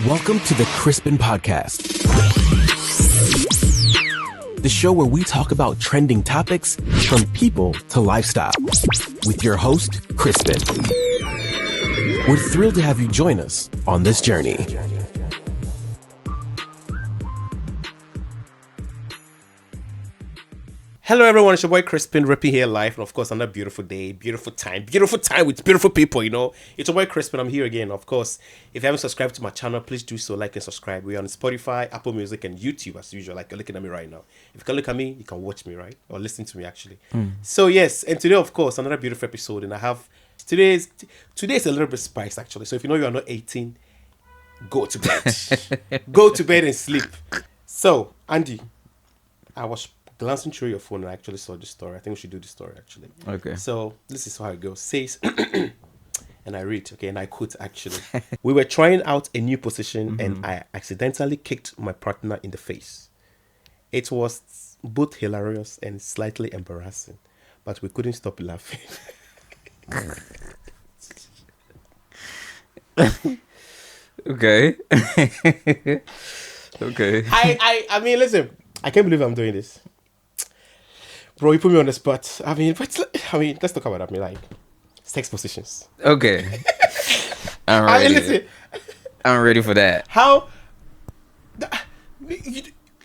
Welcome to the Crispin Podcast, the show where we talk about trending topics from people to lifestyle with your host, Crispin. We're thrilled to have you join us on this journey. Hello everyone, it's your boy Crispin, ripping here live, and of course another beautiful day, beautiful time with beautiful people, you know. It's your boy Crispin, I'm here again. Of course, if you haven't subscribed to my channel, please do so, like and subscribe. We're on Spotify, Apple Music, and YouTube as usual, like you're looking at me right now. If you can look at me, you can watch me, right? Or listen to me, actually. So yes, and today, of course, another beautiful episode, and I have, today's a little bit spiced, actually. So if you know you're not 18, go to bed. Go to bed and sleep. So, Andy, I was glancing through your phone and I actually saw this story. I think we should do this story actually. Okay. So this is how it goes. Says, and I read, okay, and I quote actually. We were trying out a new position and I accidentally kicked my partner in the face. It was both hilarious and slightly embarrassing, but we couldn't stop laughing. Okay. Okay. I mean, listen, I can't believe I'm doing this. Bro, you put me on the spot. I mean, let's talk about that. I mean, like, sex positions. Okay. I'm I ready. mean, listen, I'm ready for that. how...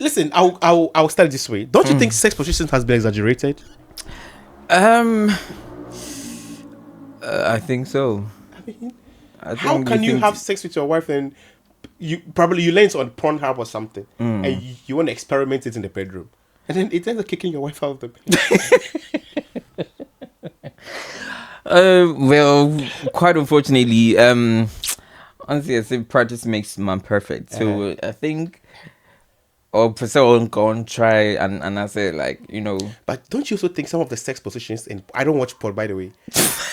Listen, I'll start it this way. Don't you think sex positions has been exaggerated? I think so. I mean, I how think can we you think- have sex with your wife and you learned on Pornhub or something and you want to experiment it in the bedroom? And then it ends up kicking your wife out of the bed. Well, quite unfortunately, honestly, I say practice makes man perfect. So I think, or for someone go and try, and I say like, you know, But don't you also think some of the sex positions, and I don't watch porn, by the way.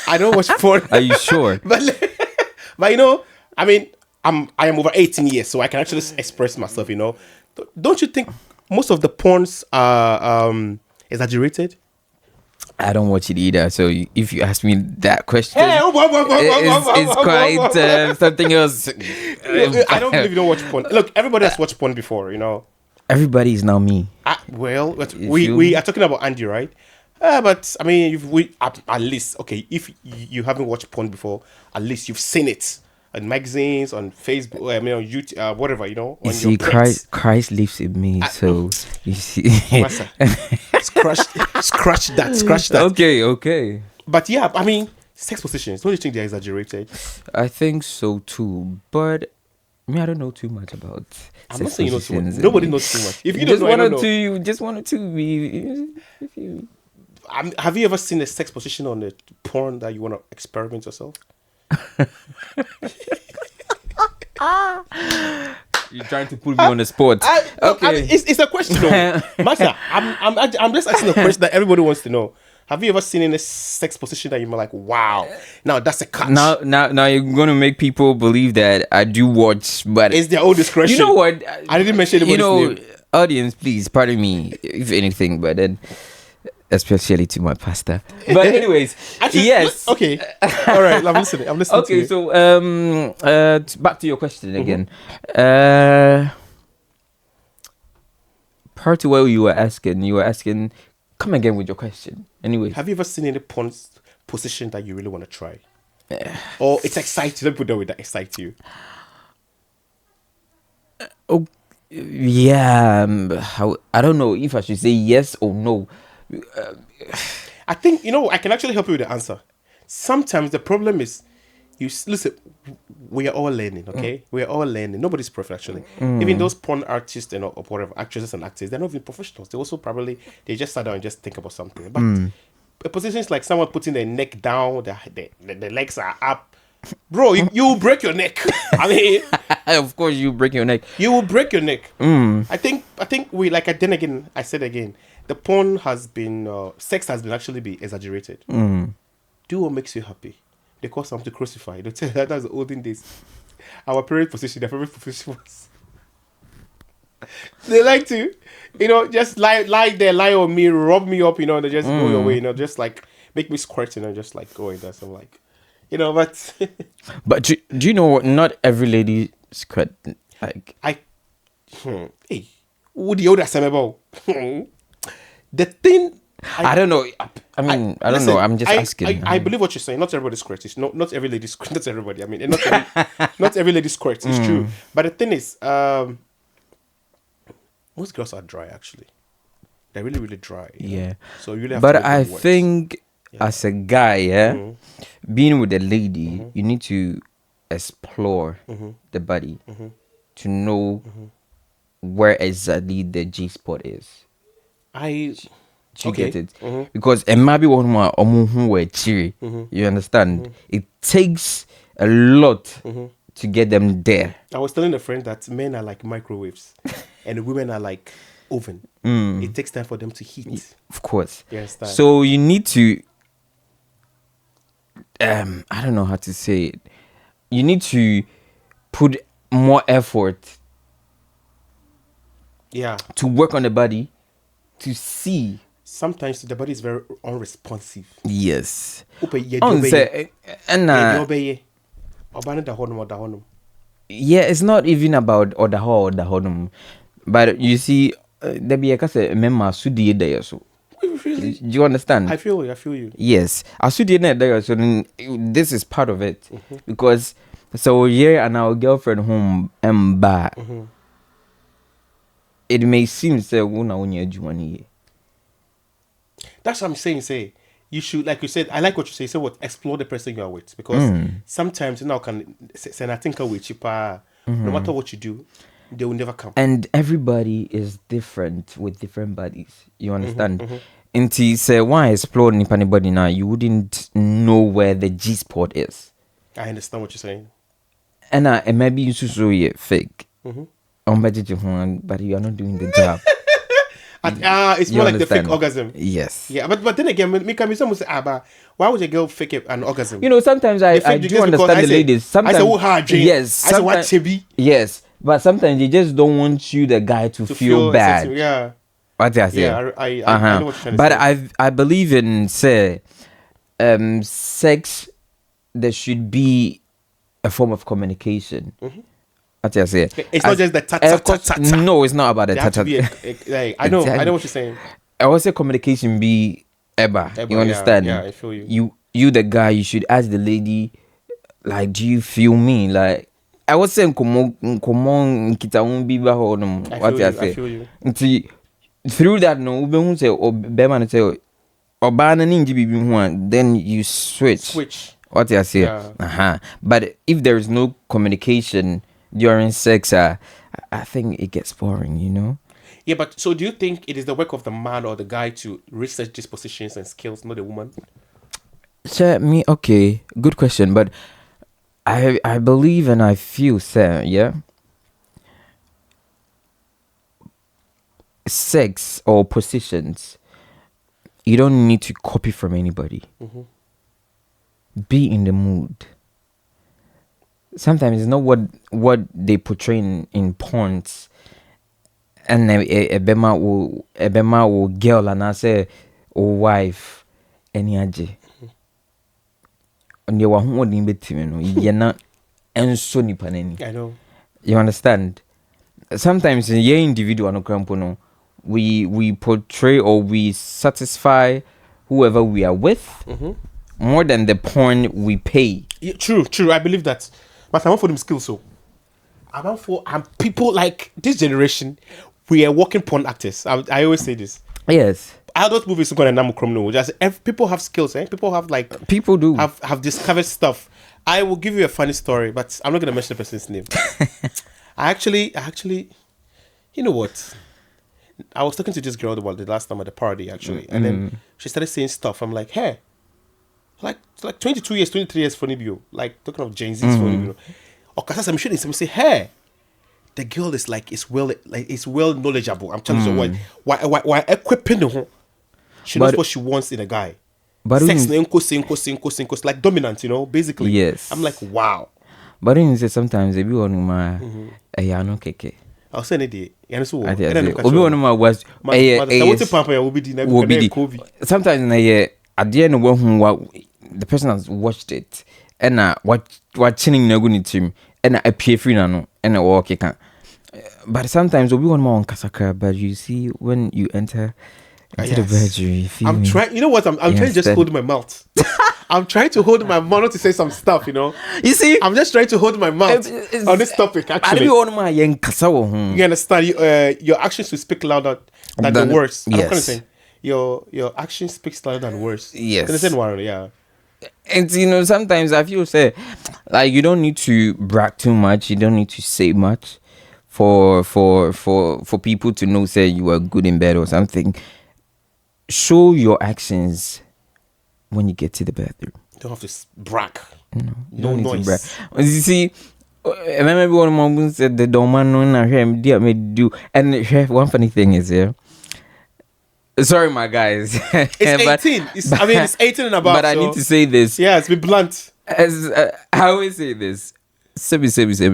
I don't watch porn. are you sure? But you know, I mean, I am over 18 years, so I can actually express myself, you know. Don't you think most of the porns are exaggerated? I don't watch it either. So if you ask me that question, Hey, it's quite something else. I don't believe you don't watch porn. Look, everybody has watched porn before, you know. Everybody is now me. Well, but You we feel- are talking about Andy, right? But I mean, if we at least, okay, if you haven't watched porn before, at least you've seen it on magazines, on Facebook, I mean, on YouTube, whatever, you know. You On see, your prints. Christ lives in me, so you see. Master, scratch that. Okay. But yeah, I mean, sex positions. Don't you think they're exaggerated? I think so too, but I don't know too much about. I'm not sex saying you know too much. positions. Nobody knows too much. If you don't just know, I wanted don't know. to, you just wanted to be. If you, Have you ever seen a sex position on a porn that you want to experiment yourself? you're trying to put me on the spot. Okay, it's a question, though. Master, I'm just asking a question that everybody wants to know. Have you ever seen in a sex position that you're like, wow, now that's a catch? Now you're gonna make people believe that I do watch, but It's their own discretion. you know what? I didn't mention anybody's name. Audience, please pardon me if anything, but then especially to my pastor. But anyways, Actually, yes. Okay. All right. I'm listening. to Okay, you. so back to your question again. Part to where you were asking. Come again with your question. Anyway, Have you ever seen any porn position that you really want to try? Or it's exciting? Let me put that way, that excites you. yeah. How I don't know if I should say yes or no. I think, you know, I can actually help you with the answer. Sometimes the problem is, listen, we are all learning, okay? We are all learning. Nobody's perfect, actually. Even those porn artists and or whatever, actresses and actors, they're not even professionals. They also they just sat down and just think about something. But positions like someone putting their neck down, the legs are up. Bro, you will break your neck. I mean, Of course, you break your neck. you will break your neck. I think we, like, then again, I said again, the porn has been, sex has been actually be exaggerated. Do what makes you happy. They call something to crucify. They tell you that's the olden days. Our parents' position, their favorite position was, they like to, you know, just lie on me, rub me up, you know, and they just go your way, you know, just like make me squirt, you know, just like going there. So I'm like, you know, but But do you know what? Not every lady It's quite like Hey, would you that about? The thing. I don't know. I mean, I don't know. I'm just asking. I believe what you're saying. Not everybody's correct. It's not every lady's correct. Not everybody. I mean, not every lady's correct. It's true. But the thing is, most girls are dry. Actually, they're really, really dry. Yeah. So you really have but to I think as a guy, being with a lady, you need to explore the body to know where exactly the G spot is. You get it? Because it might be one more you understand? It takes a lot to get them there. I was telling a friend that men are like microwaves and women are like oven. It takes time for them to heat. Of course. You understand? So you need to I don't know how to say it. You need to put more effort to work on the body to see. Sometimes the body is very unresponsive. Yes. Yeah, it's not even about or the honum. But you see, there be a case member sudi there so. Do you understand? I feel you. Yes. Asudi there so this is part of it. Because so and our girlfriend home back. It may seem say that's what I'm saying. Say you should, like you said. I like what you say. Say what? Explore the person you are with, because sometimes can say I think with cheaper. No matter what you do, they will never come. And everybody is different with different bodies. You understand? Until say why explore anybody now, you wouldn't know where the G spot is. I understand what you're saying. And maybe you should show it fake. But you are not doing the job. It's more like the fake orgasm. Yes. Yeah, but then again, me come someone say, but why would a girl fake an orgasm? You know, sometimes I do understand the ladies. Sometimes I say, hard, yes. I say, what chibi? Yes, but sometimes they just don't want you, the guy, to feel bad. Yeah. What I say? Yeah, I know what you're trying to but say. I believe in say, sex. There should be a form of communication. What I say? It's not just the ta. No, it's not about the ta. I know what you're saying. I would say communication be eba. You understand? Yeah, I feel you. You the guy, you should ask the lady, like, do you feel me? Like, I was saying, come on, kita biba honum. What I say? I feel you. Until through that, no, ube say, or beman say, or bana ninja bibi one, then you switch. What I say? Yeah. But if there is no communication during sex, I think it gets boring, you know? Yeah, but so do you think it is the work of the man or the guy to research these positions and skills, not the woman? Okay, good question, but I believe and I feel, sir, yeah? Sex or positions, you don't need to copy from anybody. Be in the mood. Sometimes it's not what they portray in porns, and a bema will girl and I say wife any aje. And you are holding between you're not and so nipaneni. I know. You understand? Sometimes in your individual no crampono, we portray or we satisfy whoever we are with more than the porn we pay. Yeah, true. I believe that. But I'm for them skills, so I'm for people like this generation. We are working porn actors. I always say this. Yes. Adult movies are going to just people have skills, people have people do have discovered stuff. I will give you a funny story, but I'm not going to mention the person's name. I actually, you know what? I was talking to this girl the last time at the party actually, and then she started saying stuff. I'm like, hey. Like 22 years, 23 years for Nibio. Like talking of Gen Z's for Nibio. Or because I'm sure some say, hey, the girl is it's well knowledgeable. I'm telling you why equipping the she knows what she wants in a guy. But sex sinko, like dominant, basically. Yes. I'm like, wow. But then you say sometimes they be on my no keke. I'll send it. Sometimes at the end of the person has watched it and watching nagunity and I pay free no and I walk can. But sometimes we want more on Kasakra, but you see when you enter into the bedroom, you feel I'm trying. You know what? I'm trying to just hold my mouth. I'm trying to hold my mouth not to say some stuff. You know. You see, I'm just trying to hold my mouth on this topic. Actually, you understand? Your actions will speak louder than the words. Yes. I'm kind of saying your action speaks louder than words. Yes. Understand, Warren? Yeah. And sometimes I feel say like you don't need to brag too much. You don't need to say much for people to know say you are good in bed or something. Show your actions when you get to the bathroom. You don't have to brag. No noise. Brag. You see, I remember one mom said the domain no na him do. And one funny thing is sorry, my guys. It's 18. It's 18 and above. But I need to say this. Yeah, be blunt. As I always say this. Sebi.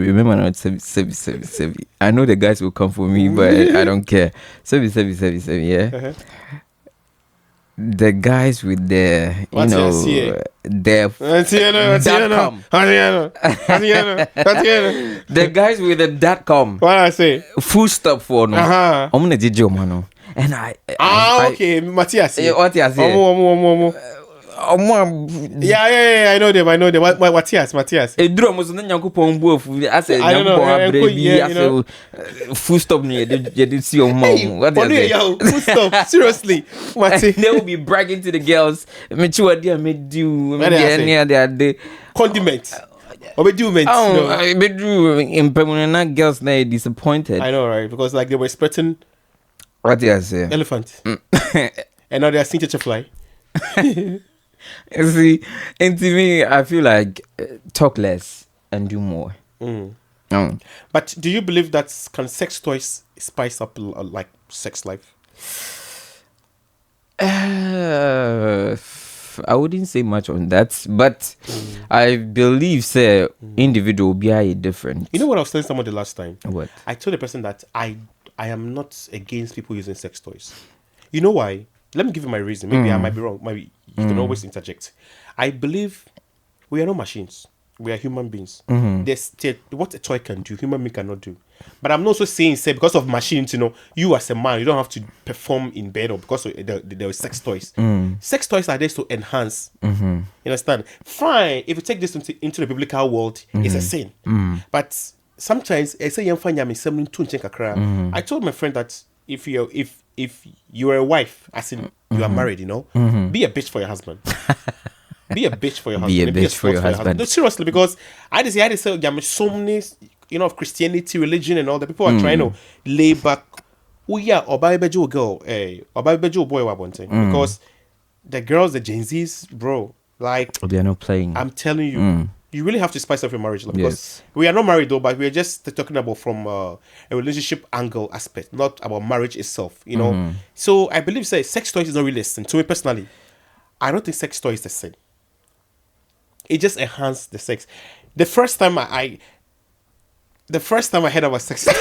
Remember not Sebi. I know the guys will come for me, but I don't care. Sebi. Yeah. Uh-huh. The guys with their, their the guys with the .com. What I say? Full stop for no. I'm gonna DJ mano. And okay, Matthias. Matthias. Yeah, I know them. Matthias. A drum was not Yankupon Wolf. I said, I don't know. Full stop near you did see your mom. What full stop. Seriously, Matthias. They will be bragging to the girls. Mature dear, made do near the condiment. Obediment. I do in permanent girls now disappointed. I know, right? Because like they were expecting what do I say? Elephant. And now they are seeing a fly. You see, and to me, I feel like talk less and do more. But do you believe that can sex toys spice up like sex life? I wouldn't say much on that, but I believe say individual be different. You know what I was telling someone the last time? What? I told the person that I am not against people using sex toys. You know why? Let me give you my reason. Maybe I might be wrong. Maybe you can always interject. I believe we are not machines. We are human beings. There's what a toy can do, human being cannot do. But I'm also saying, say, because of machines, you as a man, you don't have to perform in bed or because of there are sex toys. Sex toys are there to enhance. You understand? Fine, if you take this into the biblical world, it's a sin. But sometimes, I told my friend that if you're a wife, as in you are married, be a bitch for your husband. Be a bitch for your husband. Be a bitch for your husband. No, seriously, because I had to say, so many, of Christianity, religion, and all that. People are trying to lay back. Oh yeah, or Bejo girl, or Bejo boy, because the girls, the Gen Zs, bro, like they are not playing. I'm telling you. You really have to spice up your marriage, because we are not married though, but we are just talking about from a relationship angle aspect, not about marriage itself, So I believe sex toys is not really a sin. To me personally, I don't think sex toy is a sin. It just enhanced the sex. The first time I heard about sex toy,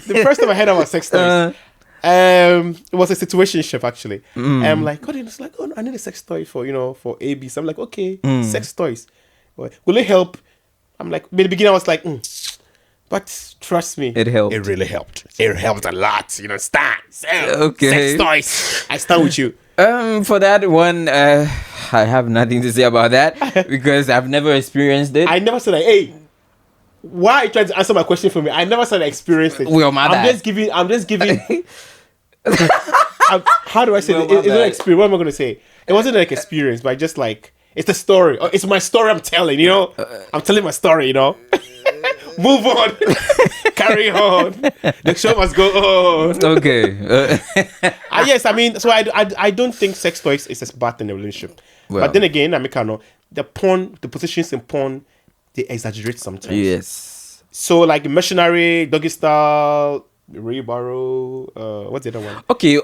the first time I heard about sex toys. It was a situationship actually. I'm like, it's like, I need a sex toy for for AB. So I'm like, okay, sex toys. Will it help? I'm like, in the beginning I was like, but trust me, it helped. It really helped. It helped a lot. Okay. Sex toys. I stand with you. For that one, I have nothing to say about that because I've never experienced it. I never said like, hey. Why are you trying to answer my question for me? I never said I experienced it. Well, I'm just giving. How do I say it? It's not experience. What am I going to say? It wasn't like experience, but just like it's a story. It's my story I'm telling. I'm telling my story. Move on. Carry on. The show must go on. Okay. Yes, I mean, so I don't think sex toys is a bad thing in a relationship. Well, but then again, the positions in porn, they exaggerate sometimes. Yes. So like missionary, doggy style, Ray-Baro, what's the other one? Okay.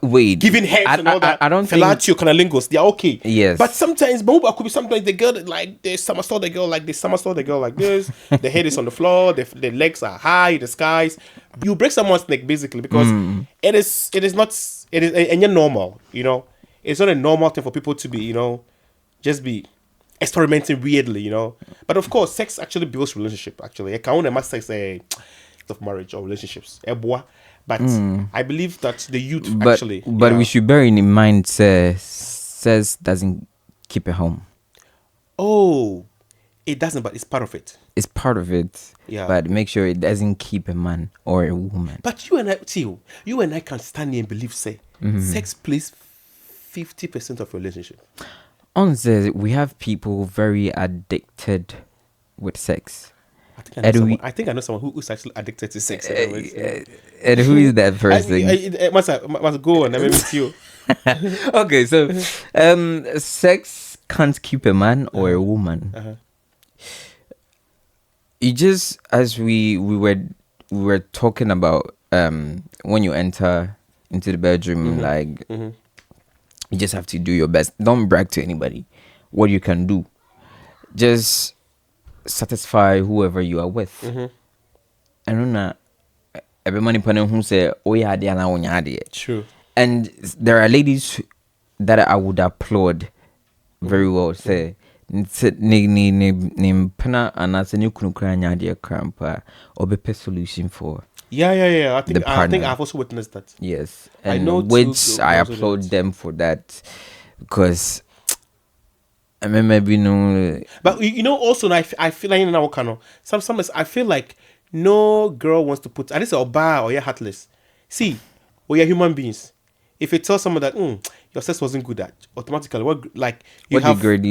Wait. Giving heads and all that. I don't think. Fellatio, Cunnilingus, they're okay. Yes. But sometimes, could be sometimes the girl like they somersault the girl like this, somersault the girl like this. The head is on the floor, the legs are high, the skies. You break someone's neck basically because it is normal. It's not a normal thing for people to be just be experimenting weirdly, you know. But of course, sex actually builds relationship. Actually, I can't must say of marriage or relationships. But I believe that the youth But we should bear in mind, sex doesn't keep a home. Oh, it doesn't, but it's part of it. It's part of it. Yeah. But make sure it doesn't keep a man or a woman. But you and I can stand here and believe, say, sex plays 50% of relationship. Honestly, we have people very addicted with sex. I think I know someone who's actually addicted to sex. And who is that person? Must go on. I mean, with you. Okay, so sex can't keep a man or a woman. You just, as we were talking about, when you enter into the bedroom, like you just have to do your best. Don't brag to anybody what you can do. Just satisfy whoever you are with. And then everybody who say, "Oh yeah, they are now True." And there are ladies that I would applaud very well. Say, ni pena anase ni kunukura nyadi krampa obepe solution for. Yeah. I think I've also witnessed that. Yes, and I know which I applaud them for that, because I mean, maybe no. But you know, also I feel like in our canon, sometimes I feel like no girl wants to put at least a bar or you're heartless. See, we are human beings. If you tell someone that your sex wasn't good, at automatically what you understand?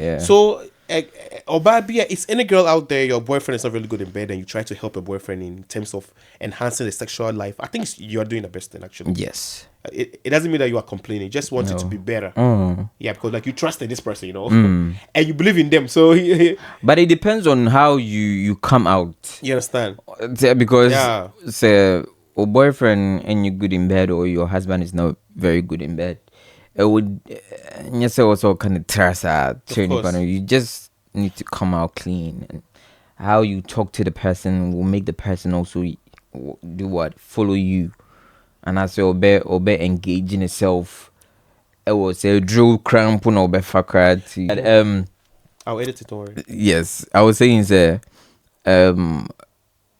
Yeah. So Obabia, is any girl out there, your boyfriend is not really good in bed, and you try to help your boyfriend in terms of enhancing the sexual life, I think you're doing the best thing, actually. Yes. It doesn't mean that you are complaining. You just want it to be better. Yeah, because like you trusted this person, you know, and you believe in them. So, but it depends on how you come out. You understand? Because say a boyfriend and you're good in bed, or your husband is not very good in bed, it would also kind of trust you just need to come out clean, and how you talk to the person will make the person also do what, follow you. And I say obey engaging itself. It was a drill cramp on obey fakrati. I'll edit it, don't worry. Yes, I was saying it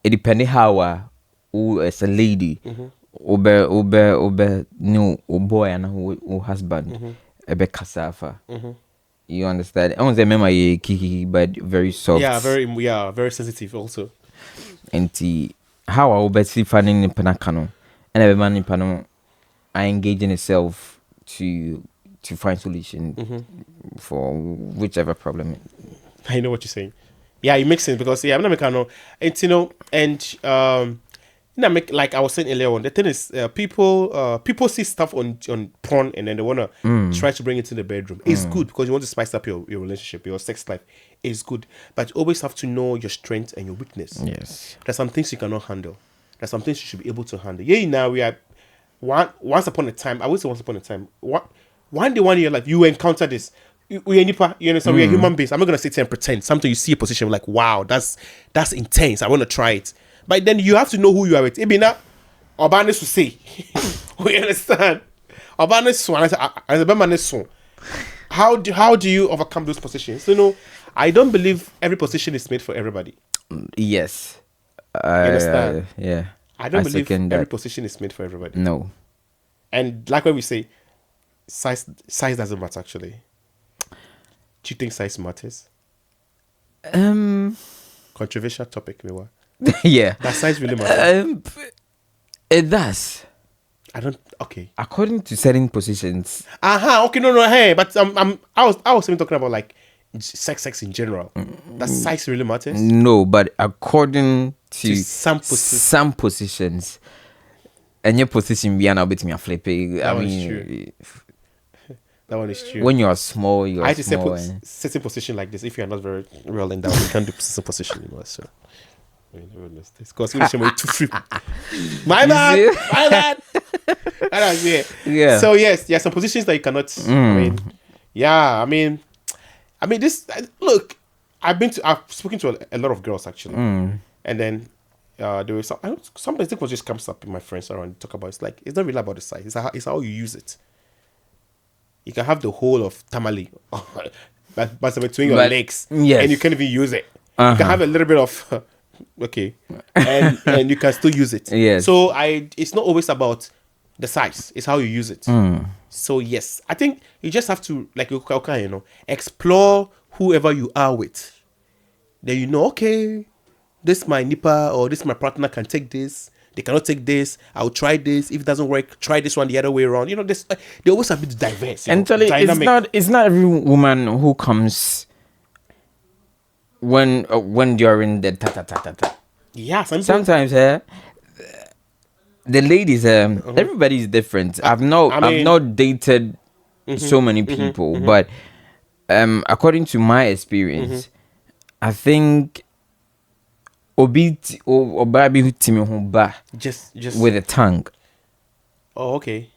depending how who as a lady obey no boy and who husband ebe kasafa. You understand? I was a member kiki, but very soft. Very sensitive also. And how I obey see finding the panakano. And every man in Panama, I engage in itself to find solution for whichever problem. I know what you're saying. Yeah, it makes sense because I'm not mechanical. And like I was saying earlier on, the thing is, people see stuff on porn and then they wanna try to bring it to the bedroom. It's good because you want to spice up your relationship, your sex life. It's good, but you always have to know your strength and your weakness. Yes, there's some things you cannot handle. There's some things you should be able to handle. Yeah, now we are once upon a time. I would say once upon a time. One day in your life, you encounter this. We are we are human beings. I'm not gonna sit here and pretend. Something you see a position like, wow, that's intense. I want to try it. But then you have to know who you are with. Ibina, Obanis to say. We understand. Obanis how do you overcome those positions? I don't believe every position is made for everybody. Yes. You understand? Yeah. I don't believe every position is made for everybody. No. And like what we say, size doesn't matter actually. Do you think size matters? Controversial topic, Mewa. Yeah. Does size really matter? It does. Okay. According to certain positions. Okay, no, hey, but I was even talking about like sex in general. Does size really matters? No, but according to some positions, and your position be an bit me flipping. That one is true. When you are small, I had to say certain position like this. If you are not very well endowed, you can't do certain position anymore. So, because we should too free. My bad. Yeah. So yes, some positions that you cannot. I mean, this. Look, I've spoken to a lot of girls actually, and then there was sometimes this just comes up in my friends around talk about. It's like it's not really about the size. It's how you use it. You can have the whole of tamale, but between your But- legs, yes. and you can't even use it. You Uh-huh. can have a little bit of, okay, and you can still use it. Yes. So it's not always about the size; it's how you use it. So yes, I think you just have to explore whoever you are with. Then you know, okay, this my nipper or this my partner can take this. They cannot take this. I'll try this. If it doesn't work, try this one the other way around. You know, this they always have to be diverse. And tell it's not every woman who comes when during the ta ta ta ta ta. Yeah, Sometimes the ladies everybody is different. I've mean- not dated so many people, but according to my experience, I think obi or baby who timi ho ba just with a tongue. Oh, okay,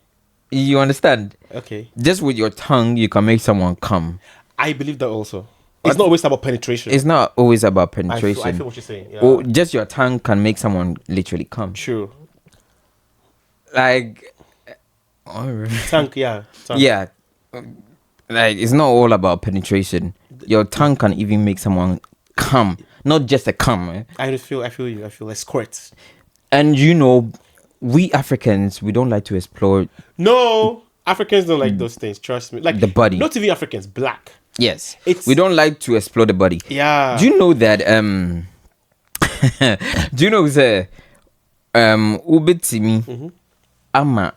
You understand? okay. Just with your tongue, you can make someone come. I believe that also. It's not always about penetration. It's not always about I penetration. feel what you're saying. Yeah. Or just your tongue can make someone literally come. True. Like, alright. Tank, yeah. Tank. Yeah, like it's not all about penetration. Your tongue can even make someone come, not just a come. I feel you. I feel like squirt. And you know, we Africans, we don't like to explore. No, Africans don't like those things. Trust me. Like The body. Not even Africans. Black. Yes, It's- we don't like to explore the body. Yeah. Do you know that? Do you know that? Ubetimi, ama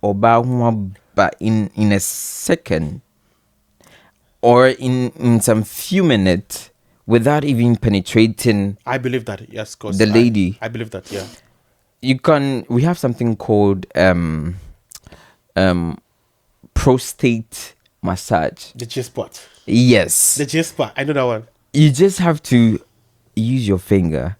oba huaba in a second, or in some few minutes, without even penetrating. I believe that. Yes, cause The lady. I believe that. Yeah. We have something called prostate massage. The G spot. Yes, The G spot. I know that one. you just have to use your finger,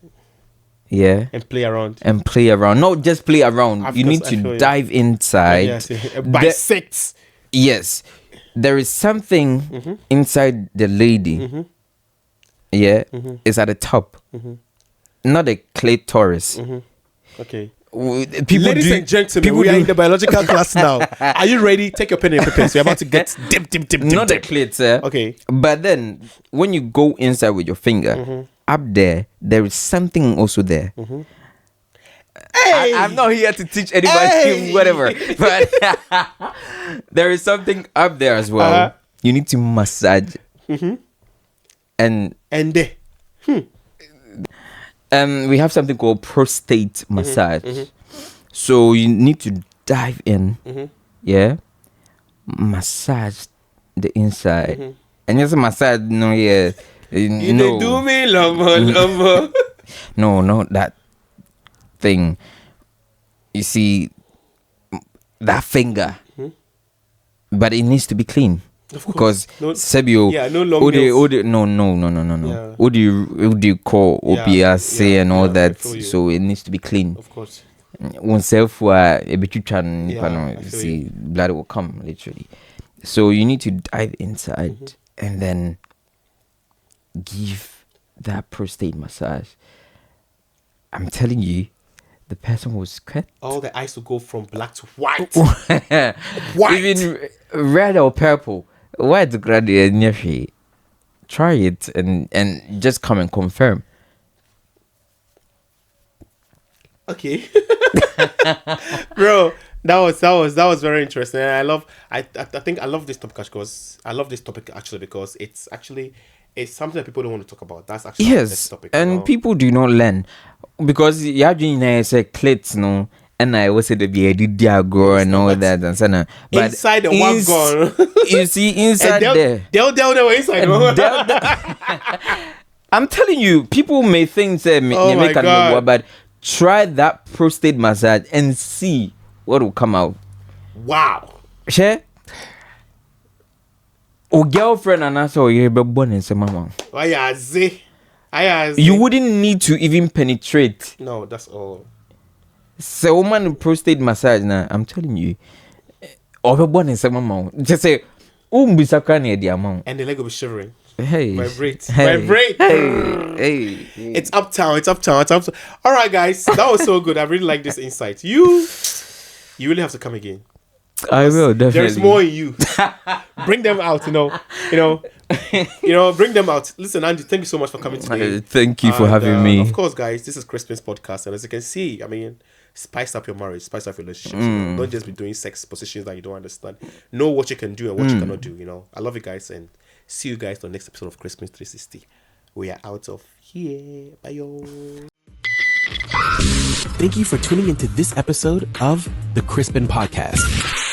yeah, And play around. and play around. Not just play around. Of You course, need I feel to you. dive inside. Yes. Bisect. Yes, there is something inside the lady. Yeah, it's at the top, not a clitoris. Okay. People Ladies do, and gentlemen, people we are do- in the biological class now. Are you ready? Take your pen and paper. So we're about to get dip. not the clit, Okay. But then when you go inside with your finger, up there is something also there. Hey! I'm not here to teach anybody Hey! whatever, but there is something up there as well. Uh-huh. You need to massage, and And there. we have something called prostate massage. So you need to dive in, yeah, massage the inside, and just massage. No, yeah, You no, dey do me lomo. no, that thing. You see, that finger, but it needs to be clean. Of course. Because No- Sebio, yeah, no long nails. no. Yeah. What do you call Yeah, OPRC yeah, and all yeah, I that? feel you. So it needs to be clean. Of course. Oneself, a bit Yeah, I you feel see, blood will come literally. So you need to dive inside and then give that prostate massage. I'm telling you, the person will sweat. All the eyes will go from black to white. White. Even red or purple. White graduate. Try it and just come and confirm. Okay. Bro, that was very interesting. And I think I love this topic because it's something that people don't want to talk about. That's actually this Yes, topic. and people do not learn because you have to say clits, no, and I was said to be a diagram and all but that and so on. But inside the one gun. you see inside there. They'll inside. And no? I'm telling you, people may think say Oh my make a God. no, but try that prostate massage and see what will come out. Wow. Share. Or girlfriend and also you be born in some mama. Ayaze. You wouldn't need to even penetrate. No, that's all. So woman prostate massage now, I'm telling you. Or be born in some mama. Just say bisa krani the amount. And the leg will be shivering. Hey. Vibrate. Hey. Vibrate. Hey. It's uptown. All right, guys. That was so good. I really like this insight. You really have to come again. I will definitely. There is more in you. Bring them out, bring them out. Listen, Andy, thank you so much for coming today. Thank you for having me. Of course, guys, this is Crispin's podcast, and as you can see, I mean, spice up your marriage, spice up your relationships. Don't just be doing sex positions that you don't understand. Know what you can do and what you cannot do. I love you guys, and see you guys on the next episode of Crispin 360. We are out of here. Bye, yo. Thank you for tuning into this episode of the Crispin Podcast.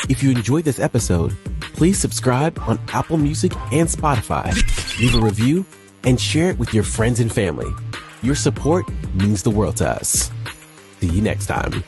If you enjoyed this episode, please subscribe on Apple Music and Spotify, leave a review, and share it with your friends and family. Your support means the world to us. See you next time.